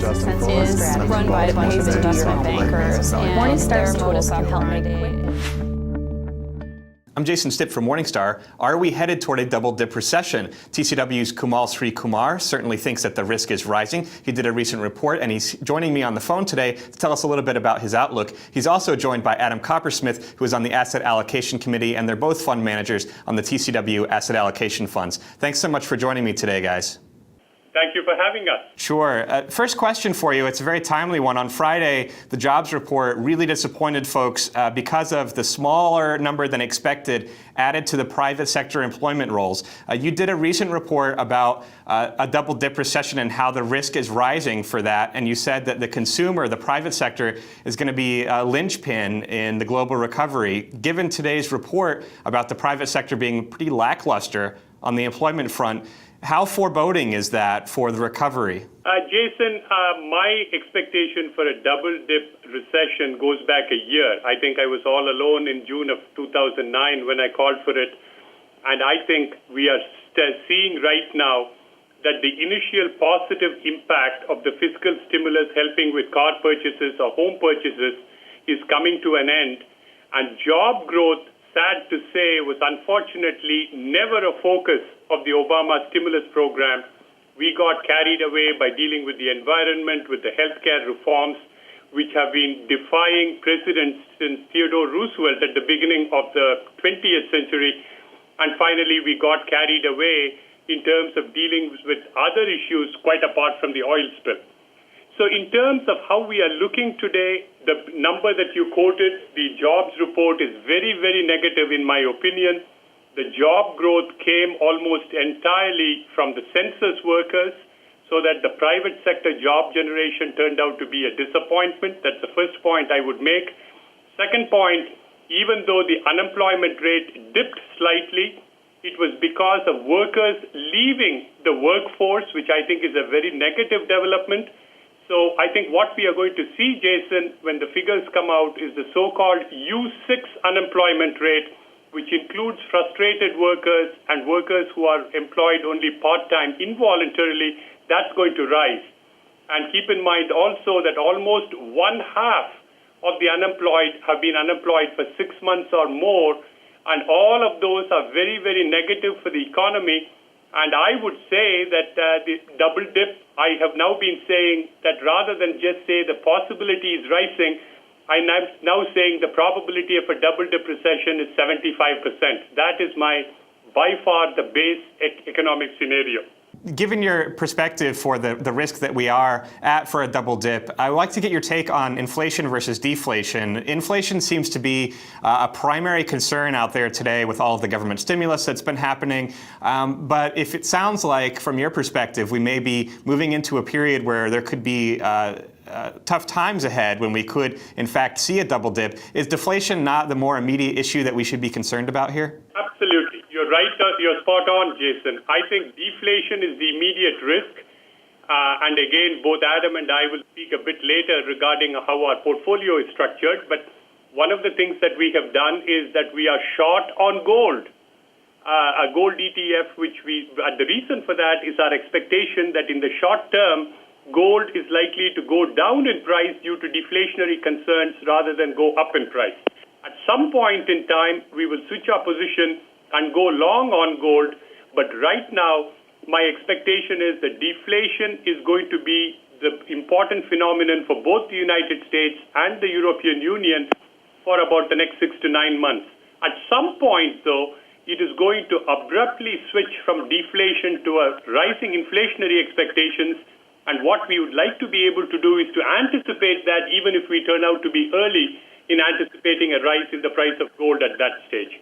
Justin is run by a bunch of investment bankers, and Morningstar's tools can help make quick. I'm Jason Stipp from Morningstar. Are we headed toward a double-dip recession? TCW's Komal Sri-Kumar certainly thinks that the risk is rising. He did a recent report, and he's joining me on the phone today to tell us a little bit about his outlook. He's also joined by Adam Coppersmith, who is on the Asset Allocation Committee, and they're both fund managers on the TCW Asset Allocation Funds. Thanks so much for joining me today, guys. Thank you for having us. Sure. First question for you. It's a very timely one. On Friday, the jobs report really disappointed folks because of the smaller number than expected added to the private sector employment rolls. You did a recent report about a double dip recession and how the risk is rising for that. And you said that the consumer, the private sector, is going to be a linchpin in the global recovery. Given today's report about the private sector being pretty lackluster on the employment front, how foreboding is that for the recovery? Jason, my expectation for a double dip recession goes back a year. I think I was all alone in June of 2009 when I called for it. And I think we are seeing right now that the initial positive impact of the fiscal stimulus helping with car purchases or home purchases is coming to an end. And job growth, sad to say, was unfortunately never a focus of the Obama stimulus program. We got carried away by dealing with the environment, with the healthcare reforms, which have been defying precedents since Theodore Roosevelt at the beginning of the 20th century. And finally, we got carried away in terms of dealing with other issues quite apart from the oil spill. So in terms of how we are looking today, the number that you quoted, the jobs report, is very, very negative in my opinion. The job growth came almost entirely from the census workers, so that the private sector job generation turned out to be a disappointment. That's the first point I would make. Second point, even though the unemployment rate dipped slightly, it was because of workers leaving the workforce, which I think is a very negative development. So I think what we are going to see, Jason, when the figures come out, is the so-called U6 unemployment rate, which includes frustrated workers and workers who are employed only part-time involuntarily. That's going to rise. And keep in mind also that almost one half of the unemployed have been unemployed for 6 months or more, and all of those are very, very negative for the economy. And I would say that the double dip, I have now been saying that rather than just say the possibility is rising, I'm now saying the probability of a double dip recession is 75%. That is by far the base economic scenario. Given your perspective for the risk that we are at for a double dip, I would like to get your take on inflation versus deflation. Inflation seems to be a primary concern out there today with all of the government stimulus that's been happening. But if it sounds like, from your perspective, we may be moving into a period where there could be tough times ahead when we could, in fact, see a double dip, is deflation not the more immediate issue that we should be concerned about here? Absolutely. You're right. You're spot on, Jason. I think deflation is the immediate risk. And again, both Adam and I will speak a bit later regarding how our portfolio is structured. But one of the things that we have done is that we are short on gold. A gold ETF, the reason for that is our expectation that in the short term, gold is likely to go down in price due to deflationary concerns rather than go up in price. At some point in time, we will switch our position and go long on gold. But right now, my expectation is that deflation is going to be the important phenomenon for both the United States and the European Union for about the next 6 to 9 months. At some point, though, it is going to abruptly switch from deflation to a rising inflationary expectations. And what we would like to be able to do is to anticipate that, even if we turn out to be early in anticipating a rise in the price of gold at that stage.